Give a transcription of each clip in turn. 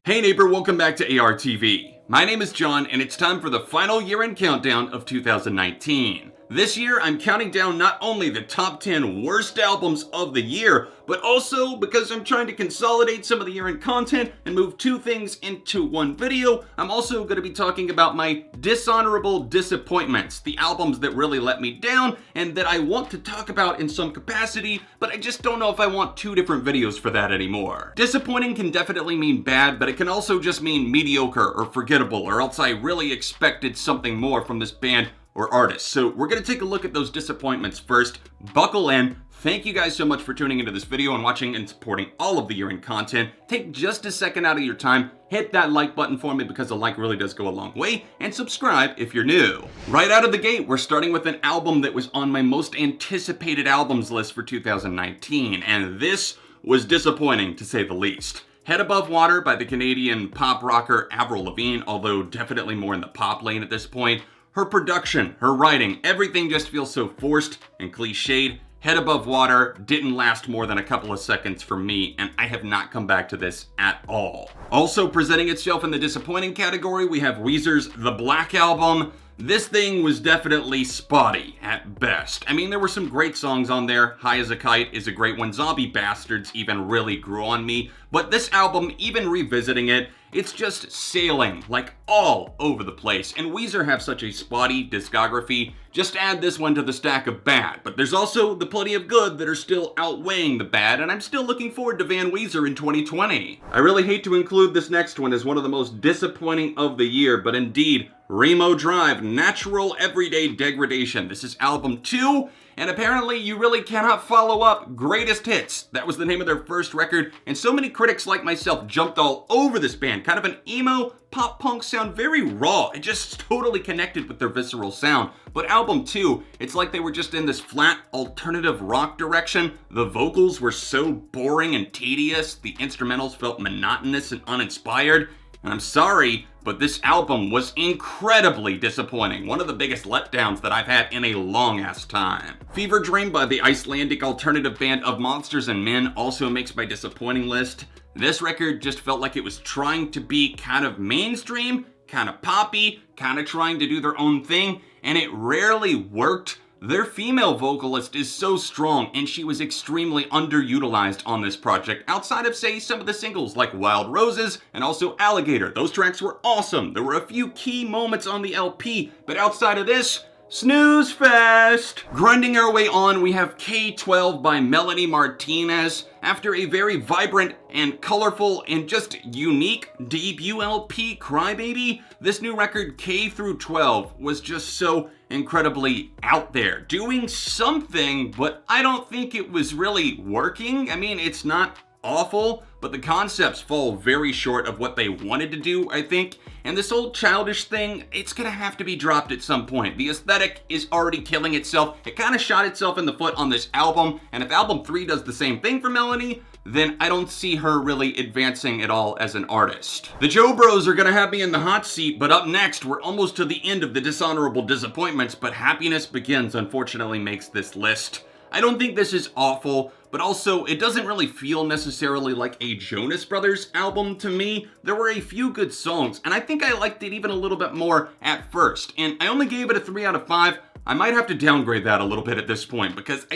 Hey neighbor, welcome back to ARTV. My name is John, and it's time for the final year-end countdown of 2019. This year, I'm counting down not only the top 10 worst albums of the year, but also because I'm trying to consolidate some of the year-end content and move two things into one video, I'm also going to be talking about my dishonorable disappointments, the albums that really let me down and that I want to talk about in some capacity, but I just don't know if I want two different videos for that anymore. Disappointing can definitely mean bad, but it can also just mean mediocre or forgettable, or else I really expected something more from this band or artists. So we're going to take a look at those disappointments first. Buckle in. Thank you guys so much for tuning into this video and watching and supporting all of the year-end content. Take just a second out of your time, hit that like button for me because a like really does go a long way, and subscribe if you're new. Right out of the gate, we're starting with an album that was on my most anticipated albums list for 2019, and this was disappointing to say the least. Head Above Water by the Canadian pop rocker Avril Lavigne, although definitely more in the pop lane at this point. Her production, her writing, everything just feels so forced and cliched. Head Above Water didn't last more than a couple of seconds for me, and I have not come back to this at all. Also presenting itself in the disappointing category, we have Weezer's The Black Album. This thing was definitely spotty at best. I mean, there were some great songs on there. High as a Kite is a great one. Zombie Bastards even really grew on me. But this album, even revisiting it, it's just sailing like all over the place. And Weezer have such a spotty discography. Just add this one to the stack of bad. But there's also the plenty of good that are still outweighing the bad, and I'm still looking forward to Van Weezer in 2020. I really hate to include this next one as one of the most disappointing of the year, but indeed, Remo Drive, Natural Everyday Degradation. This is album 2, and apparently you really cannot follow up Greatest Hits. That was the name of their first record, and so many critics like myself jumped all over this band. Kind of an emo, pop-punk sound, very raw. It just totally connected with their visceral sound. But album 2, it's like they were just in this flat, alternative rock direction. The vocals were so boring and tedious. The instrumentals felt monotonous and uninspired. And I'm sorry, but this album was incredibly disappointing. One of the biggest letdowns that I've had in a long-ass time. Fever Dream by the Icelandic alternative band Of Monsters and Men also makes my disappointing list. This record just felt like it was trying to be kind of mainstream, kind of poppy, kind of trying to do their own thing, and it rarely worked. Their female vocalist is so strong, and she was extremely underutilized on this project, outside of, say, some of the singles like Wild Roses and also Alligator. Those tracks were awesome. There were a few key moments on the LP, but outside of this, snooze fest. Grinding our way on, we have K12 by Melanie Martinez. After a very vibrant and colorful and just unique debut LP, Crybaby, this new record, K through 12, was just so incredibly out there, doing something, but I don't think it was really working. I mean, it's not awful, but the concepts fall very short of what they wanted to do, I think. And this old childish thing, it's gonna have to be dropped at some point. The aesthetic is already killing itself. It kind of shot itself in the foot on this album, and if album 3 does the same thing for Melanie, then I don't see her really advancing at all as an artist. The Joe Bros are gonna have me in the hot seat, but up next, we're almost to the end of the dishonorable disappointments, but Happiness Begins unfortunately makes this list. I don't think this is awful, but also it doesn't really feel necessarily like a Jonas Brothers album to me. There were a few good songs, and I think I liked it even a little bit more at first, and I only gave it a 3 out of 5. I might have to downgrade that a little bit at this point because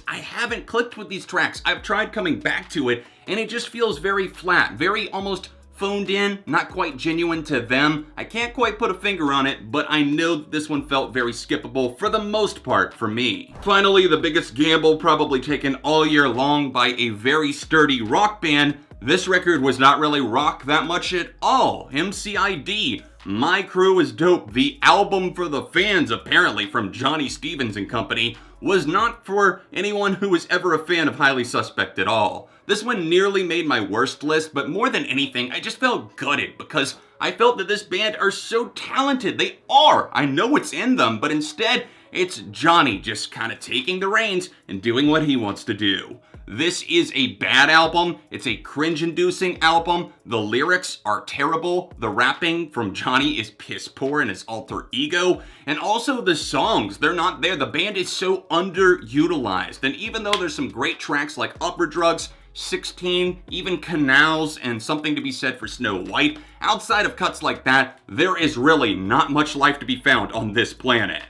I haven't clicked with these tracks. I've tried coming back to it, and it just feels very flat, very almost phoned in, not quite genuine to them. I can't quite put a finger on it, but I know that this one felt very skippable for the most part for me. Finally, the biggest gamble probably taken all year long by a very sturdy rock band. This record was not really rock that much at all. MCID, My Crew is Dope, the album for the fans apparently from Johnny Stevens and company, was not for anyone who was ever a fan of Highly Suspect at all. This one nearly made my worst list, but more than anything, I just felt gutted because I felt that this band are so talented. They are. I know it's in them, but instead, it's Johnny just kind of taking the reins and doing what he wants to do. This is a bad album. It's a cringe-inducing album. The lyrics are terrible. The rapping from Johnny is piss poor in his alter ego. And also the songs, they're not there. The band is so underutilized. And even though there's some great tracks like Upper Drugs, 16, even Canals, and Something to be Said for Snow White. Outside of cuts like that, there is really not much life to be found on this planet.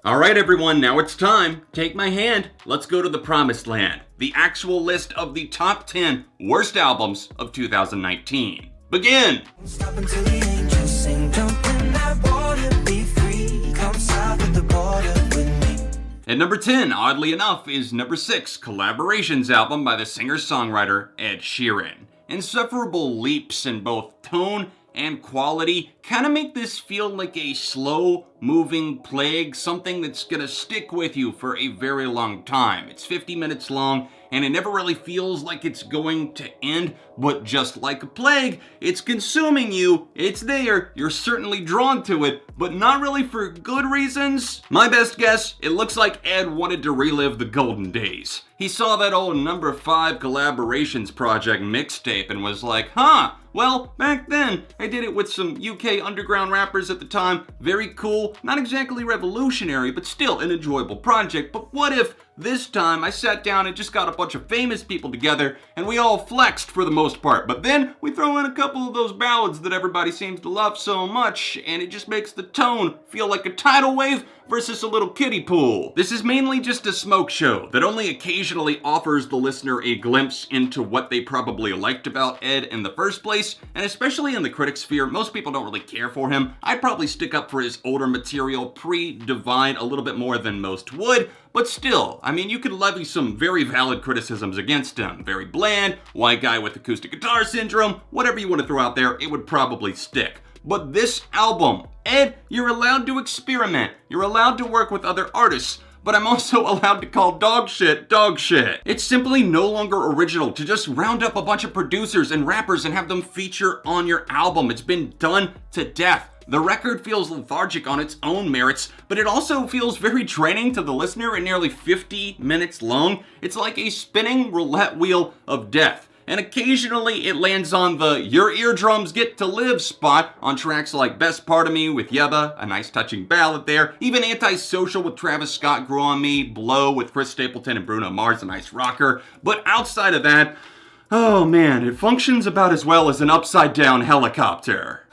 Alright everyone, now it's time. Take my hand. Let's go to the promised land. The actual list of the top 10 worst albums of 2019. Begin! Stop until the angels sing, jump in that water, be free, come south of the border with me. At number 10, oddly enough, is number 6, Collaborations album by the singer-songwriter Ed Sheeran. Insufferable leaps in both tone and quality kind of make this feel like a slow-moving plague, something that's gonna stick with you for a very long time. It's 50 minutes long, and it never really feels like it's going to end, but just like a plague, it's consuming you, it's there, you're certainly drawn to it, but not really for good reasons. My best guess, it looks like Ed wanted to relive the golden days. He saw that old number 5 Collaborations project mixtape and was like, huh, well, back then, I did it with some UK underground rappers at the time, very cool, not exactly revolutionary, but still an enjoyable project, but what if this time I sat down and just got a bunch of famous people together and we all flexed for the most part, but then we throw in a couple of those ballads that everybody seems to love so much and it just makes the tone feel like a tidal wave versus a little kiddie pool. This is mainly just a smoke show that only occasionally offers the listener a glimpse into what they probably liked about Ed in the first place, and especially in the critic sphere, most people don't really care for him. I'd probably stick up for his older material pre-Divine a little bit more than most would, but still, I mean, you could levy some very valid criticisms against him. Very bland, white guy with acoustic guitar syndrome, whatever you want to throw out there, it would probably stick. But this album, Ed, you're allowed to experiment. You're allowed to work with other artists. But I'm also allowed to call dog shit dog shit. It's simply no longer original to just round up a bunch of producers and rappers and have them feature on your album. It's been done to death. The record feels lethargic on its own merits, but it also feels very draining to the listener and nearly 50 minutes long. It's like a spinning roulette wheel of death. And occasionally it lands on the Your Eardrums Get to Live spot on tracks like Best Part of Me with Yebba, a nice touching ballad there, even Antisocial with Travis Scott grew on me, Blow with Chris Stapleton and Bruno Mars, a nice rocker. But outside of that, oh man, it functions about as well as an upside down helicopter.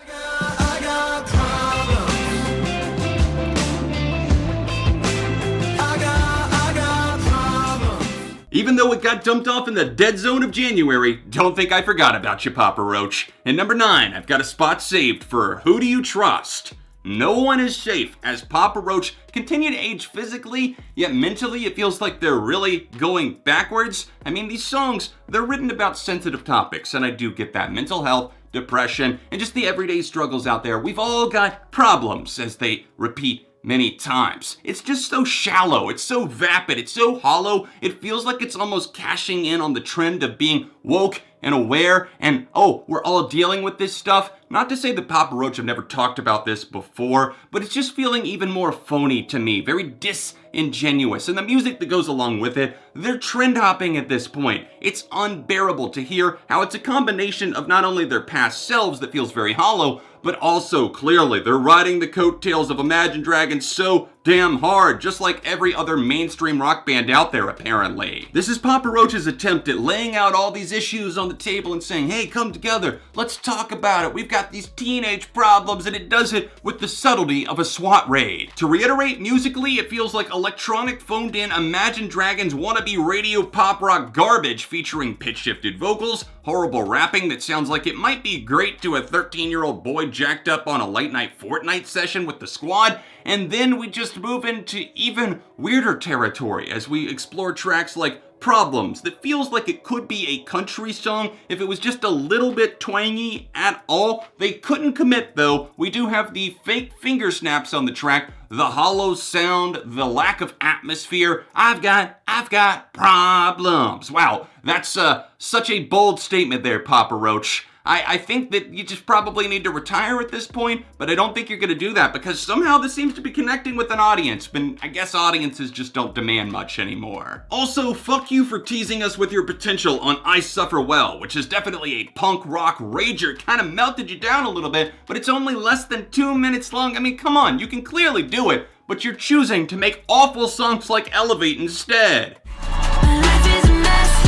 Even though it got dumped off in the dead zone of January, don't think I forgot about you, Papa Roach. At number 9, I've got a spot saved for Who Do You Trust? No one is safe as Papa Roach continue to age physically, yet mentally it feels like they're really going backwards. I mean, these songs, they're written about sensitive topics, and I do get that. Mental health, depression, and just the everyday struggles out there. We've all got problems, as they repeat many times. It's just so shallow, it's so vapid, it's so hollow, it feels like it's almost cashing in on the trend of being woke and aware and, oh, we're all dealing with this stuff. Not to say that Papa Roach have never talked about this before, but it's just feeling even more phony to me, very disingenuous. And the music that goes along with it, they're trend hopping at this point. It's unbearable to hear how it's a combination of not only their past selves that feels very hollow, but also clearly they're riding the coattails of Imagine Dragons so damn hard, just like every other mainstream rock band out there apparently. This is Papa Roach's attempt at laying out all these issues on the table and saying, hey, come together, let's talk about it. We've got these teenage problems, and it does it with the subtlety of a SWAT raid. To reiterate, musically, it feels like electronic phoned in Imagine Dragons wannabe radio pop rock garbage featuring pitch-shifted vocals, horrible rapping that sounds like it might be great to a 13-year-old boy jacked up on a late-night Fortnite session with the squad, and then we just move into even weirder territory as we explore tracks like Problems that feels like it could be a country song if it was just a little bit twangy at all. They couldn't commit though. We do have the fake finger snaps on the track, the hollow sound, the lack of atmosphere. I've got problems. Wow, that's such a bold statement there, Papa Roach. I think that you just probably need to retire at this point, but I don't think you're going to do that because somehow this seems to be connecting with an audience, but I guess audiences just don't demand much anymore. Also, fuck you for teasing us with your potential on I Suffer Well, which is definitely a punk rock rager, kind of melted you down a little bit, but it's only less than 2 minutes long. I mean, come on, you can clearly do it, but you're choosing to make awful songs like Elevate instead. My life is a mess.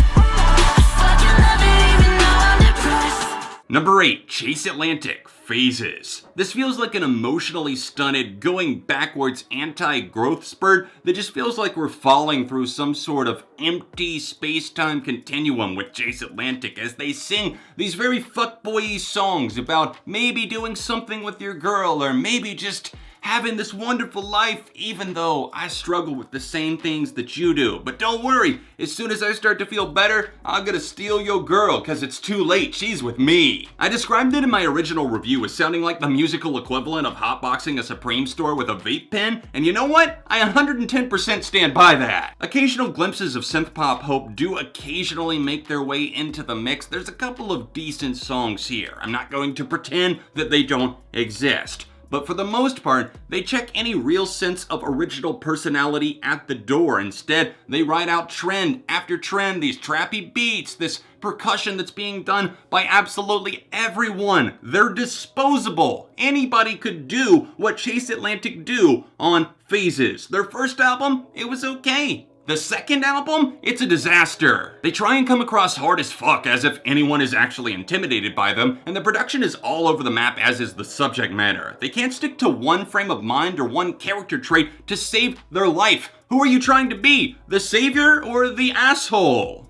Number 8, Chase Atlantic, Phases. This feels like an emotionally stunted, going backwards anti-growth spurt that just feels like we're falling through some sort of empty space-time continuum with Chase Atlantic as they sing these very fuckboy-y songs about maybe doing something with your girl or maybe just having this wonderful life, even though I struggle with the same things that you do. But don't worry, as soon as I start to feel better, I'm gonna steal your girl, cause it's too late, she's with me. I described it in my original review as sounding like the musical equivalent of hotboxing a Supreme store with a vape pen, and you know what? I 110% stand by that. Occasional glimpses of synth pop hope do occasionally make their way into the mix. There's a couple of decent songs here. I'm not going to pretend that they don't exist. But for the most part, they check any real sense of original personality at the door. Instead, they ride out trend after trend, these trappy beats, this percussion that's being done by absolutely everyone. They're disposable. Anybody could do what Chase Atlantic do on Phases. Their first album, it was okay. The second album, it's a disaster. They try and come across hard as fuck as if anyone is actually intimidated by them, and the production is all over the map as is the subject matter. They can't stick to one frame of mind or one character trait to save their life. Who are you trying to be? The savior or the asshole?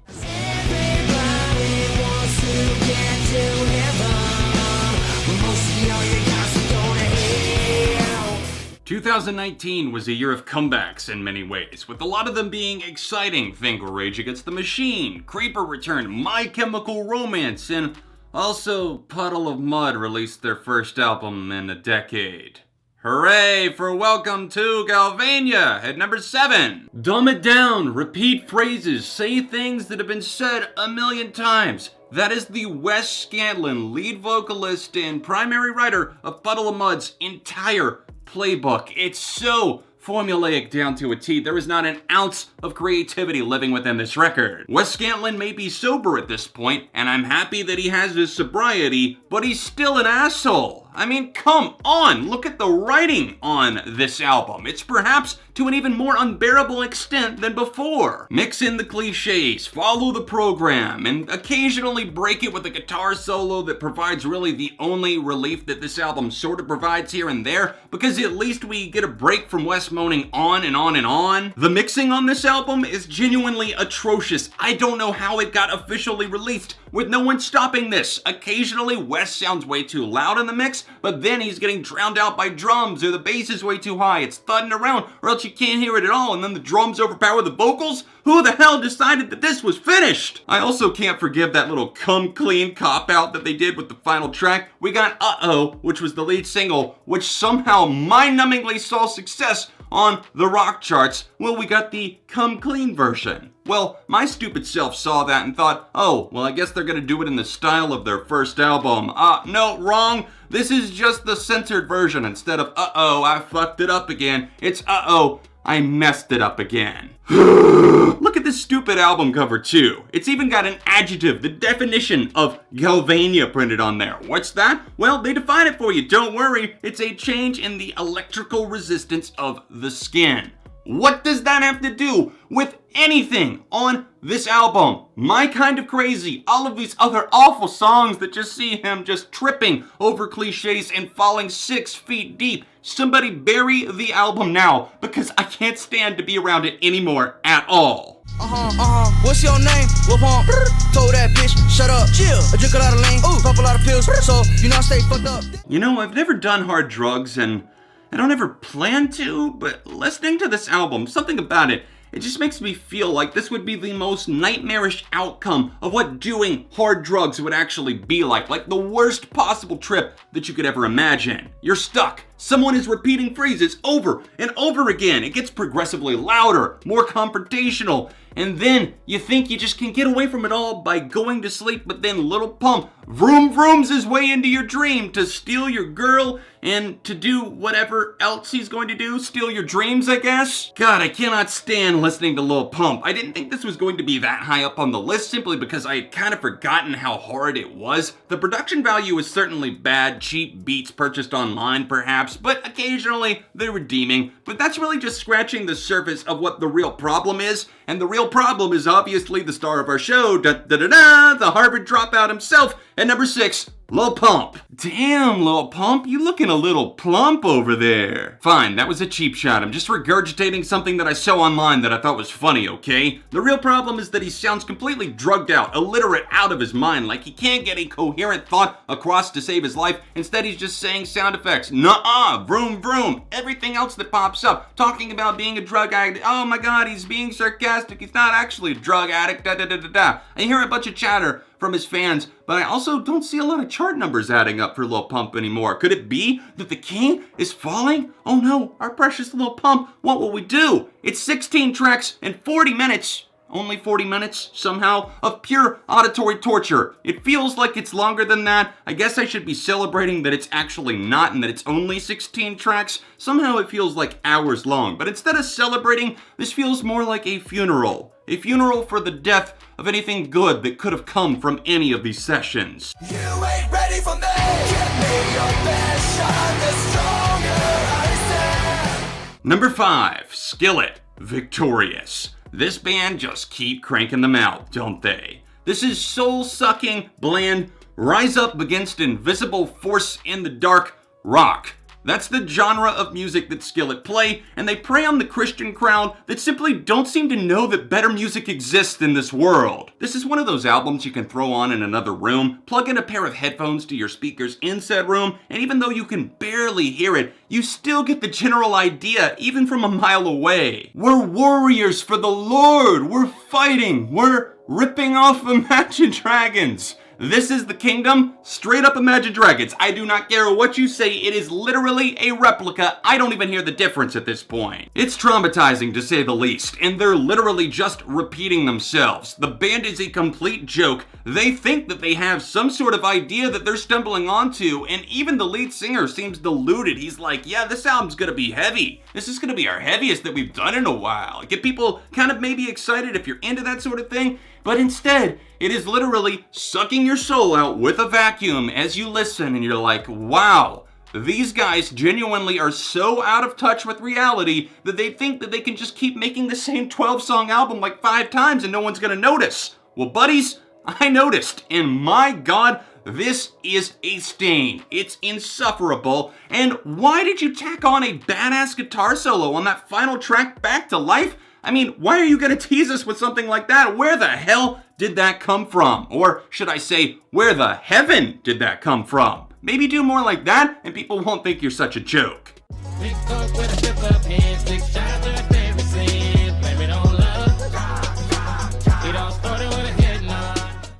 2019 was a year of comebacks in many ways, with a lot of them being exciting. Think Rage Against the Machine, Creeper returned, My Chemical Romance, and also Puddle of Mudd released their first album in a decade. Hooray for Welcome to Galvania at number 7. Dumb it down, repeat phrases, say things that have been said a million times. That is the Wes Scantlin, lead vocalist and primary writer of Puddle of Mudd's entire playbook. It's so formulaic down to a T. There is not an ounce of creativity living within this record. Wes Scantlin may be sober at this point, and I'm happy that he has his sobriety, but he's still an asshole. I mean, come on, look at the writing on this album. It's perhaps to an even more unbearable extent than before. Mix in the cliches, follow the program, and occasionally break it with a guitar solo that provides really the only relief that this album sort of provides here and there, because at least we get a break from Wes moaning on and on and on. The mixing on this album is genuinely atrocious. I don't know how it got officially released with no one stopping this. Occasionally, Wes sounds way too loud in the mix, but then he's getting drowned out by drums, or the bass is way too high, it's thudding around, or else you can't hear it at all, and then the drums overpower the vocals? Who the hell decided that this was finished? I also can't forgive that little come clean cop-out that they did with the final track. We got Uh-Oh, which was the lead single, which somehow mind-numbingly saw success on the rock charts. Well, we got the come clean version. Well, my stupid self saw that and thought, oh, well, I guess they're gonna do it in the style of their first album. No, wrong. This is just the censored version. Instead of, uh-oh, I fucked it up again, it's, uh-oh, I messed it up again. Look at this stupid album cover too. It's even got an adjective, the definition of Galvania printed on there. What's that? Well, they define it for you, don't worry. It's a change in the electrical resistance of the skin. What does that have to do with anything on this album? My Kind of Crazy, all of these other awful songs that just see him just tripping over cliches and falling 6 feet deep. Somebody bury the album now, because I can't stand to be around it anymore at all. What's your name? Whoop on. Told that bitch, shut up. Chill. I drink a lot of lean. Ooh. Pop a lot of pills. So, you know, I stay fucked up. You know, I've never done hard drugs, and I don't ever plan to, but listening to this album, something about it, it just makes me feel like this would be the most nightmarish outcome of what doing hard drugs would actually be like the worst possible trip that you could ever imagine. You're stuck. Someone is repeating phrases over and over again. It gets progressively louder, more confrontational, and then you think you just can get away from it all by going to sleep, but then Little Pump vroom vrooms his way into your dream to steal your girl and to do whatever else he's going to do, steal your dreams, I guess? God, I cannot stand listening to Lil Pump. I didn't think this was going to be that high up on the list simply because I had kind of forgotten how hard it was. The production value is certainly bad, cheap beats purchased online perhaps, but occasionally they're redeeming. But that's really just scratching the surface of what the real problem is, and the real problem is obviously the star of our show, the Harvard dropout himself, At number 6, Lil Pump. Damn, Lil Pump, you looking a little plump over there. Fine, that was a cheap shot. I'm just regurgitating something that I saw online that I thought was funny, okay? The real problem is that he sounds completely drugged out, illiterate, out of his mind, like he can't get a coherent thought across to save his life. Instead, he's just saying sound effects. Nuh-uh, vroom vroom, everything else that pops up, talking about being a drug addict. Oh my god, he's being sarcastic, he's not actually a drug addict, da da da da da. I hear a bunch of chatter from his fans, but I also don't see a lot of chart numbers adding up for Lil Pump anymore. Could it be that the king is falling? Oh no, our precious Lil Pump, what will we do? It's 16 tracks and 40 minutes. Only 40 minutes, somehow, of pure auditory torture. It feels like it's longer than that. I guess I should be celebrating that it's actually not and that it's only 16 tracks. Somehow it feels like hours long. But instead of celebrating, this feels more like a funeral. A funeral for the death of anything good that could have come from any of these sessions. You ain't ready for me. Give me your best shot, the stronger I stand. Number 5, Skillet Victorious. This band just keep cranking them out, don't they? This is soul-sucking, bland, rise up against invisible force in the dark rock. That's the genre of music that Skillet play, and they prey on the Christian crowd that simply don't seem to know that better music exists in this world. This is one of those albums you can throw on in another room, plug in a pair of headphones to your speakers in said room, and even though you can barely hear it, you still get the general idea, even from a mile away. We're warriors for the Lord! We're fighting! We're ripping off Imagine Dragons! This is the kingdom, straight up Imagine Dragons. I do not care what you say, it is literally a replica. I don't even hear the difference at this point. It's traumatizing to say the least, and they're literally just repeating themselves. The band is a complete joke. They think that they have some sort of idea that they're stumbling onto, and even the lead singer seems deluded. He's like, yeah, this album's gonna be heavy. This is gonna be our heaviest that we've done in a while. Get people kind of maybe excited if you're into that sort of thing, but instead, it is literally sucking your soul out with a vacuum as you listen, and you're like, wow, these guys genuinely are so out of touch with reality that they think that they can just keep making the same 12-song album like 5 times and no one's gonna notice. Well, buddies, I noticed, and my god, this is a stain. It's insufferable. And why did you tack on a badass guitar solo on that final track, Back to Life? I mean, why are you gonna tease us with something like that? Where the hell did that come from? Or should I say, where the heaven did that come from? Maybe do more like that, and people won't think you're such a joke.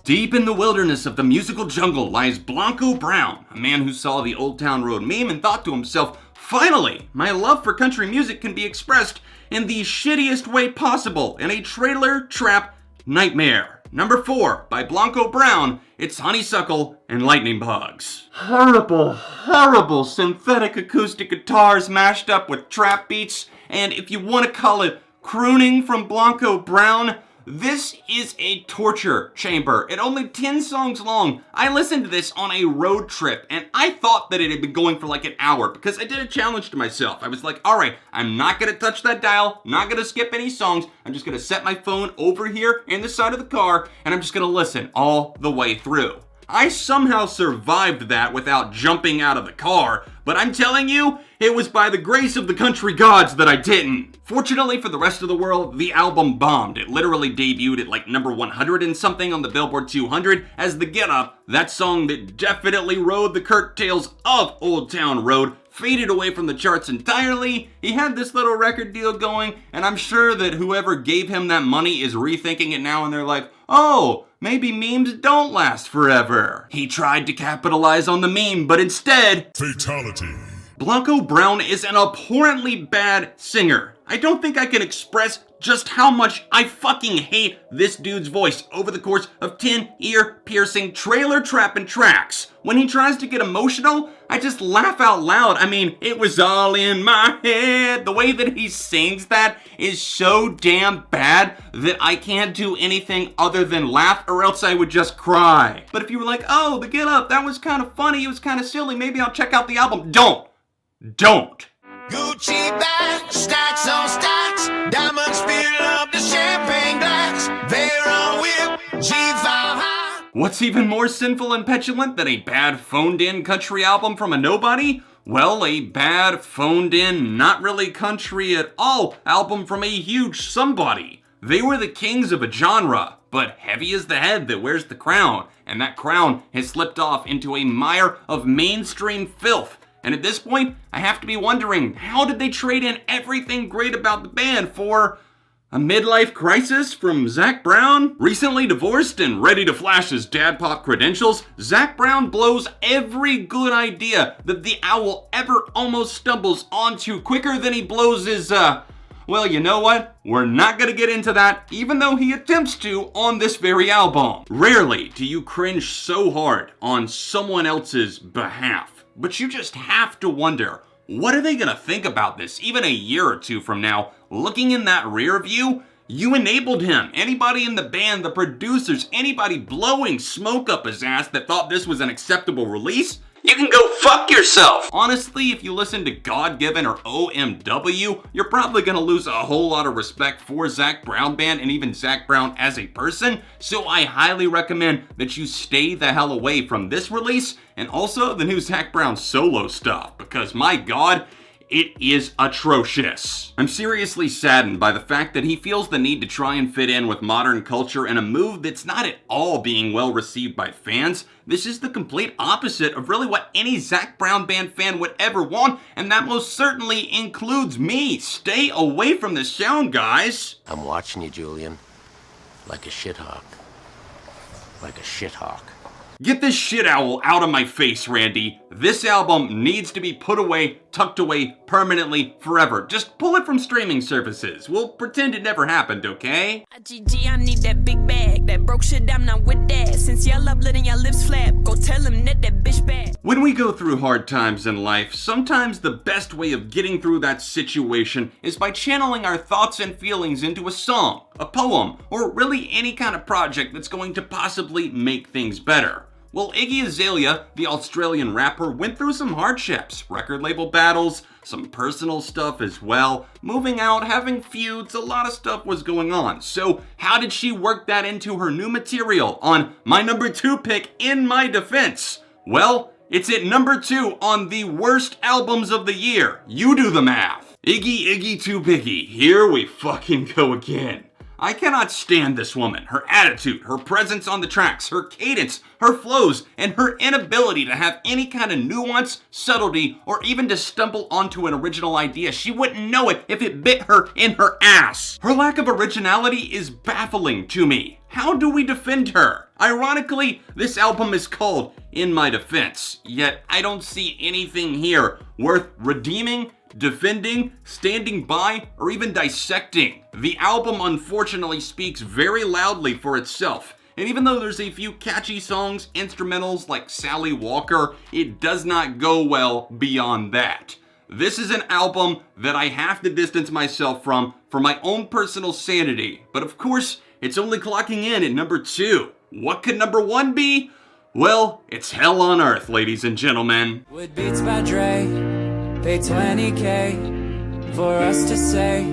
Deep in the wilderness of the musical jungle lies Blanco Brown, a man who saw the Old Town Road meme and thought to himself, finally, my love for country music can be expressed in the shittiest way possible in a trailer trap nightmare. Number 4, by Blanco Brown, it's Honeysuckle and Lightning Bugs. Horrible, horrible synthetic acoustic guitars mashed up with trap beats, and if you want to call it crooning from Blanco Brown, this is a torture chamber. At only 10 songs long, I listened to this on a road trip, and I thought that it had been going for like an hour because I did a challenge to myself. I was like, all right, I'm not gonna touch that dial, not gonna skip any songs. I'm just gonna set my phone over here in the side of the car, and I'm just gonna listen all the way through. I somehow survived that without jumping out of the car, but I'm telling you, it was by the grace of the country gods that I didn't. Fortunately for the rest of the world, the album bombed. It literally debuted at like number 100 and something on the Billboard 200 as the Get Up, that song that definitely rode the curtails of Old Town Road, faded away from the charts entirely. He had this little record deal going, and I'm sure that whoever gave him that money is rethinking it now, and they're like, oh, maybe memes don't last forever. He tried to capitalize on the meme, but instead, fatality. Blanco Brown is an abhorrently bad singer. I don't think I can express just how much I fucking hate this dude's voice over the course of 10 ear-piercing trailer trapping tracks. When he tries to get emotional, I just laugh out loud. I mean, it was all in my head. The way that he sings that is so damn bad that I can't do anything other than laugh, or else I would just cry. But if you were like, oh, the Get Up, that was kind of funny, it was kind of silly, maybe I'll check out the album. Don't. Gucci bag, stacks on stacks, diamonds fill up the champagne glass. They're on whip, G5 high. What's even more sinful and petulant than a bad phoned-in country album from a nobody? Well, a bad phoned-in, not really country at all album from a huge somebody. They were the kings of a genre, but heavy is the head that wears the crown, and that crown has slipped off into a mire of mainstream filth. And at this point, I have to be wondering, how did they trade in everything great about the band for a midlife crisis from Zac Brown? Recently divorced and ready to flash his dad pop credentials, Zac Brown blows every good idea that the owl ever almost stumbles onto quicker than he blows his, well, you know what? We're not gonna get into that, even though he attempts to on this very album. Rarely do you cringe so hard on someone else's behalf, but you just have to wonder, what are they gonna think about this even a year or two from now? Looking in that rear view, you enabled him. Anybody in the band, the producers, anybody blowing smoke up his ass that thought this was an acceptable release, you can go fuck yourself! Honestly, if you listen to God-Given or OMW, you're probably gonna lose a whole lot of respect for Zac Brown Band and even Zac Brown as a person, so I highly recommend that you stay the hell away from this release and also the new Zac Brown solo stuff, because my god, it is atrocious. I'm seriously saddened by the fact that he feels the need to try and fit in with modern culture in a move that's not at all being well received by fans. This is the complete opposite of really what any Zac Brown Band fan would ever want, and that most certainly includes me. Stay away from the sound, guys. I'm watching you, Julian. Like a shithawk. Like a shithawk. Get this shit owl out of my face, Randy. This album needs to be put away, tucked away, permanently, forever. Just pull it from streaming services. We'll pretend it never happened, okay? GG, I need that big bag. That broke shit, I'm not with that. Since y'all up letting y'all lips flap, go tell him that bitch bad. When we go through hard times in life, sometimes the best way of getting through that situation is by channeling our thoughts and feelings into a song, a poem, or really any kind of project that's going to possibly make things better. Well, Iggy Azalea, the Australian rapper, went through some hardships, record label battles, some personal stuff as well, moving out, having feuds, a lot of stuff was going on. So how did she work that into her new material on my number 2 pick, In My Defense? Well, it's at number 2 on the worst albums of the year. You do the math. Iggy Too Biggie, here we fucking go again. I cannot stand this woman, her attitude, her presence on the tracks, her cadence, her flows, and her inability to have any kind of nuance, subtlety, or even to stumble onto an original idea. She wouldn't know it if it bit her in her ass. Her lack of originality is baffling to me. How do we defend her? Ironically, this album is called In My Defense, yet I don't see anything here worth redeeming, defending, standing by, or even dissecting. The album unfortunately speaks very loudly for itself, and even though there's a few catchy songs, instrumentals like Sally Walker, it does not go well beyond that. This is an album that I have to distance myself from for my own personal sanity, but of course, it's only clocking in at number 2. What could number 1 be? Well, it's Hell on Earth, ladies and gentlemen. With beats by Dre. Pay $20K for us to say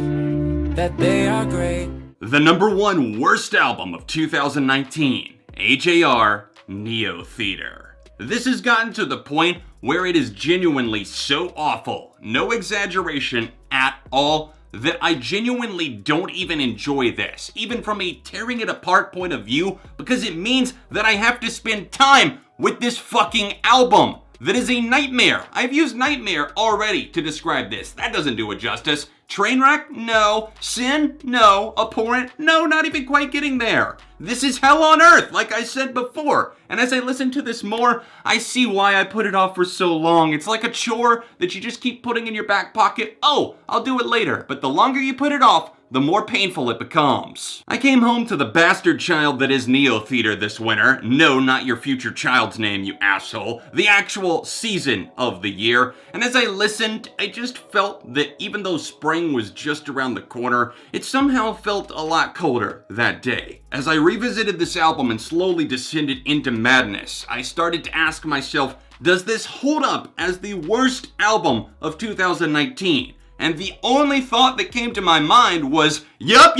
that they are great. The number 1 worst album of 2019, AJR Neo Theater. This has gotten to the point where it is genuinely so awful, no exaggeration at all, that I genuinely don't even enjoy this, even from a tearing it apart point of view, because it means that I have to spend time with this fucking album. That is a nightmare. I've used nightmare already to describe this. That doesn't do it justice. Trainwreck? No. Sin? No. Abhorrent? No, not even quite getting there. This is hell on earth, like I said before. And as I listen to this more, I see why I put it off for so long. It's like a chore that you just keep putting in your back pocket. Oh, I'll do it later. But the longer you put it off, the more painful it becomes. I came home to the bastard child that is Neo Theater this winter. No, not your future child's name, you asshole. The actual season of the year. And as I listened, I just felt that even though spring was just around the corner, it somehow felt a lot colder that day. As I revisited this album and slowly descended into madness, I started to ask myself, does this hold up as the worst album of 2019? And the only thought that came to my mind was, yup,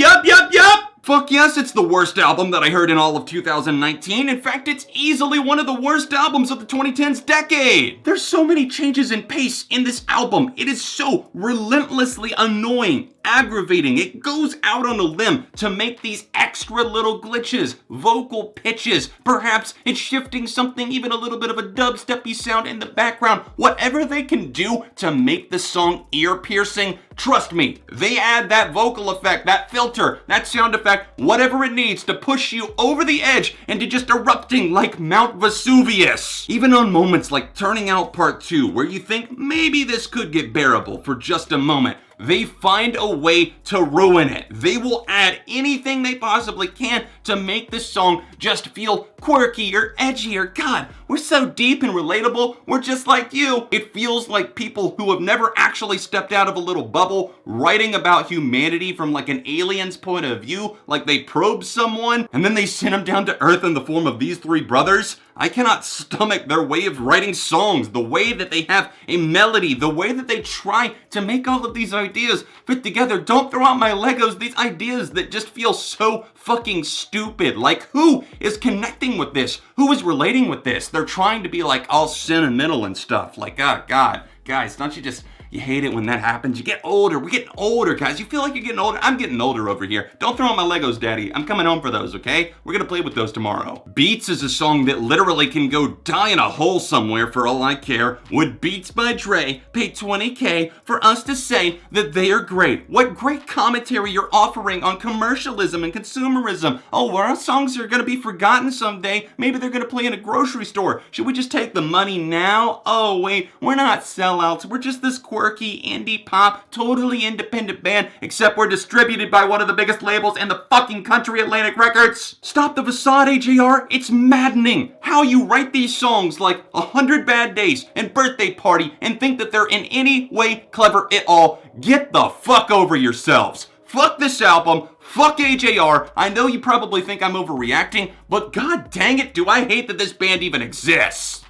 Fuck yes, it's the worst album that I heard in all of 2019. In fact, it's easily one of the worst albums of the 2010s decade. There's so many changes in pace in this album. It is so relentlessly annoying, aggravating. It goes out on a limb to make these extra little glitches, vocal pitches. Perhaps it's shifting something, even a little bit of a dubsteppy sound in the background. Whatever they can do to make the song ear-piercing, trust me, they add that vocal effect, that filter, that sound effect, whatever it needs to push you over the edge into just erupting like Mount Vesuvius. Even on moments like Turning Out Part 2, where you think maybe this could get bearable for just a moment, they find a way to ruin it. They will add anything they possibly can to make this song just feel quirky or edgy or God, we're so deep and relatable. We're just like you. It feels like people who have never actually stepped out of a little bubble writing about humanity from like an alien's point of view, like they probed someone and then they sent them down to earth in the form of these three brothers. I cannot stomach their way of writing songs, the way that they have a melody, the way that they try to make all of these ideas fit together. Don't throw out my Legos, these ideas that just feel so fucking stupid. Like, who is connecting with this? Who is relating with this? They're trying to be like all sentimental and stuff. Like, oh God, guys, don't you just... You hate it when that happens. You get older. We're getting older, guys. You feel like you're getting older. I'm getting older over here. Don't throw out my Legos, Daddy. I'm coming home for those, okay? We're gonna play with those tomorrow. Beats is a song that literally can go die in a hole somewhere for all I care. Would Beats by Dre pay $20K for us to say that they are great? What great commentary you're offering on commercialism and consumerism. Oh, our songs are gonna be forgotten someday. Maybe they're gonna play in a grocery store. Should we just take the money now? Oh, wait, we're not sellouts. We're just this quirky indie pop, totally independent band, except we're distributed by one of the biggest labels in the fucking country, Atlantic Records. Stop the facade, AJR. It's maddening how you write these songs like 100 Bad Days and Birthday Party and think that they're in any way clever at all. Get the fuck over yourselves. Fuck this album. Fuck AJR. I know you probably think I'm overreacting, but god dang it, do I hate that this band even exists.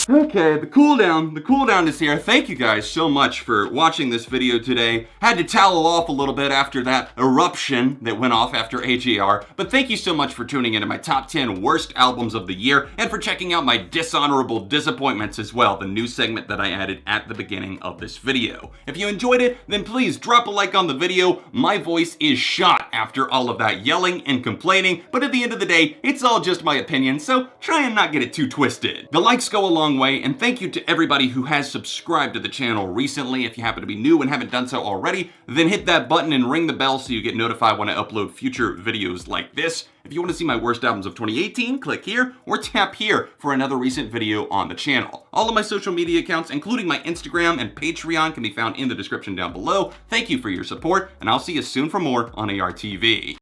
Okay, the cooldown is here. Thank you guys so much for watching this video today. Had to towel off a little bit after that eruption that went off after AJR, but thank you so much for tuning into my top 10 worst albums of the year and for checking out my dishonorable disappointments as well, the new segment that I added at the beginning of this video. If you enjoyed it, then please drop a like on the video. My voice is shot after all of that yelling and complaining, but at the end of the day, it's all just my opinion, so try and not get it too twisted. The likes go a long way, and thank you to everybody who has subscribed to the channel recently. If you happen to be new and haven't done so already, then hit that button and ring the bell so you get notified when I upload future videos like this. If you want to see my worst albums of 2018, click here or tap here for another recent video on the channel. All of my social media accounts, including my Instagram and Patreon, can be found in the description down below. Thank you for your support, and I'll see you soon for more on ARTV.